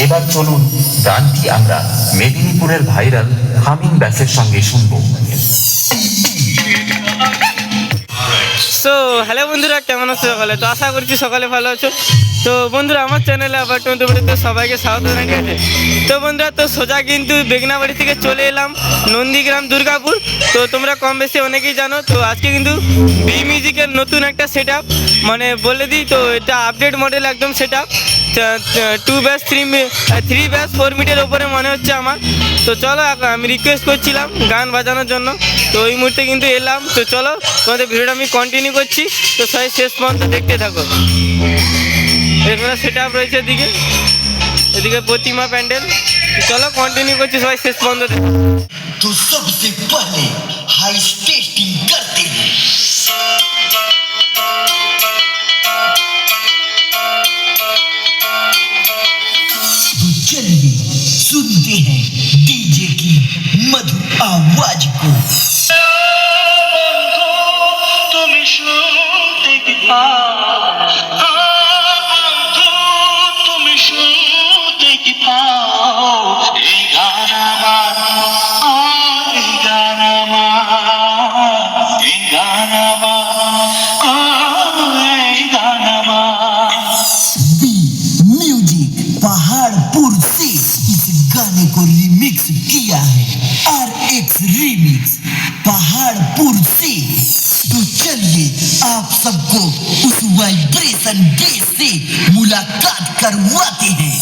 এবার চলুন গানটি আমরা মেদিনীপুরের ভাইরাল হামিং ব্যাসের সঙ্গে শুনবো। তো হ্যালো বন্ধুরা, কেমন আছো সকালে? তো আশা করছি সকালে ভালো আছো। তো বন্ধুরা, আমার চ্যানেলে আবার টুনটুবাড়িতে সবাইকে স্বাগত জানিয়েছে। তো বন্ধুরা, তো সোজা কিন্তু বেগনাবাড়ি থেকে চলে এলাম নন্দীগ্রাম দুর্গাপুর। তো তোমরা কম বেশি অনেকেই জানো। তো আজকে কিন্তু বি মিউজিকের নতুন একটা সেট আপ, মানে বলে দিই, তো এটা আপডেট মডেল একদম সেট আপ 2 ব্যাস 3 ব্যাস 4 মিটার ওপরে মনে হচ্ছে আমার। তো চলো, আমি রিকোয়েস্ট করছিলাম গান বাজানোর জন্য, তো ওই মুহূর্তে কিন্তু এলাম। তো চলো, তোমাদের ভিডিওটা আমি কন্টিনিউ করছি, তো সবাই শেষ পর্যন্ত দেখতে থাকো। এখানে সেট আপ রয়েছে এদিকে প্রতিমা প্যান্ডেল। চলো কন্টিনিউ করছি, সবাই শেষ পর্যন্ত দেখো। तो सबसे पहले हाई टेस्टिंग करते हैं। तो चलिए सुनते हैं डीजे की मधुर आवाज को। पहाड़पुर से इस गाने को रिमिक्स किया है RX रिमिक्स पहाड़पुर से। तो चलिए आप सबको उस वाइब्रेशन बेस से मुलाकात करवाते हैं।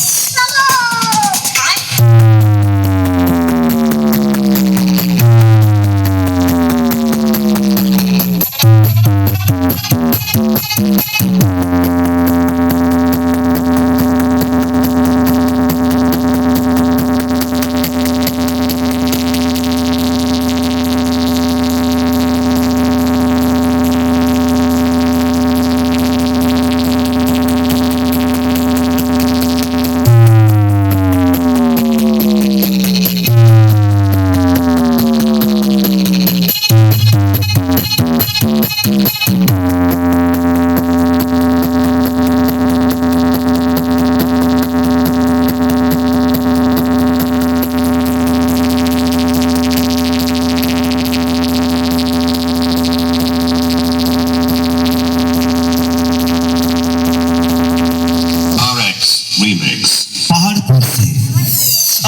पहाड़पुर से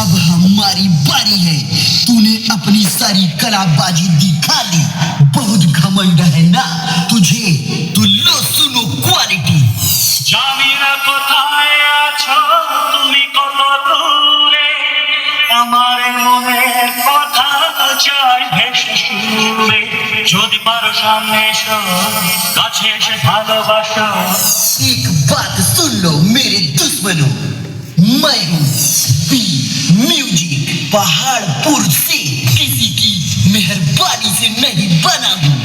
अब हमारी बारी है। तूने अपनी सारी कलाबाजी दिखा दी, बहुत घमंड है ना तुझे, तो लो सुनो क्वालिटी। জানিনা কোথায় আছো তুমি, কত দূরে আমার মনের কথা চাই ভেসে শুনে। যদি পারো সামনে এসো, কাছে এসে ভালোবাসো। एक बात सुन लो मेरे दुश्मनों, मैं हूँ बी म्यूजिक पहाड़पुर से। किसी की मेहरबानी से नहीं बना हूँ,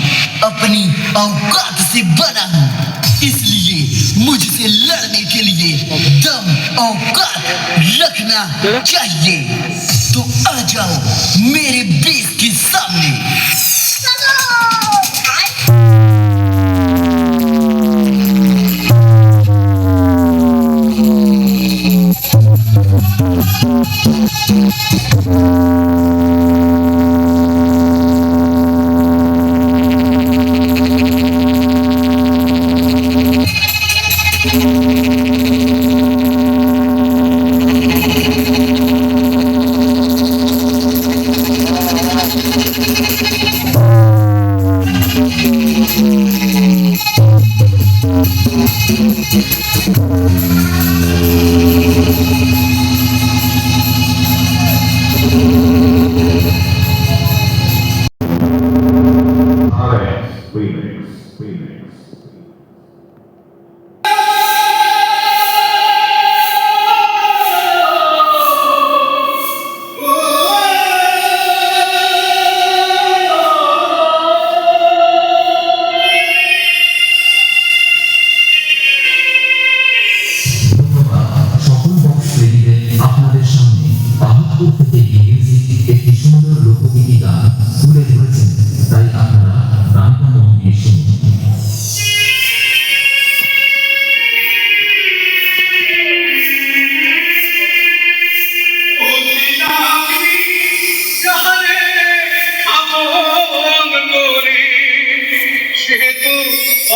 अपनी औकात से बना हूँ। इसलिए मुझसे लड़ने के लिए दम औकात रखना चाहिए। तो आ जाओ मेरे बेस के सामने।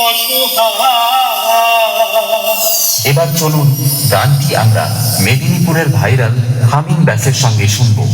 অসহায়। এবার চলুন গানটি আমরা মেদিনীপুরের ভাইরাল হামিং ব্যাসের সঙ্গে শুনবো।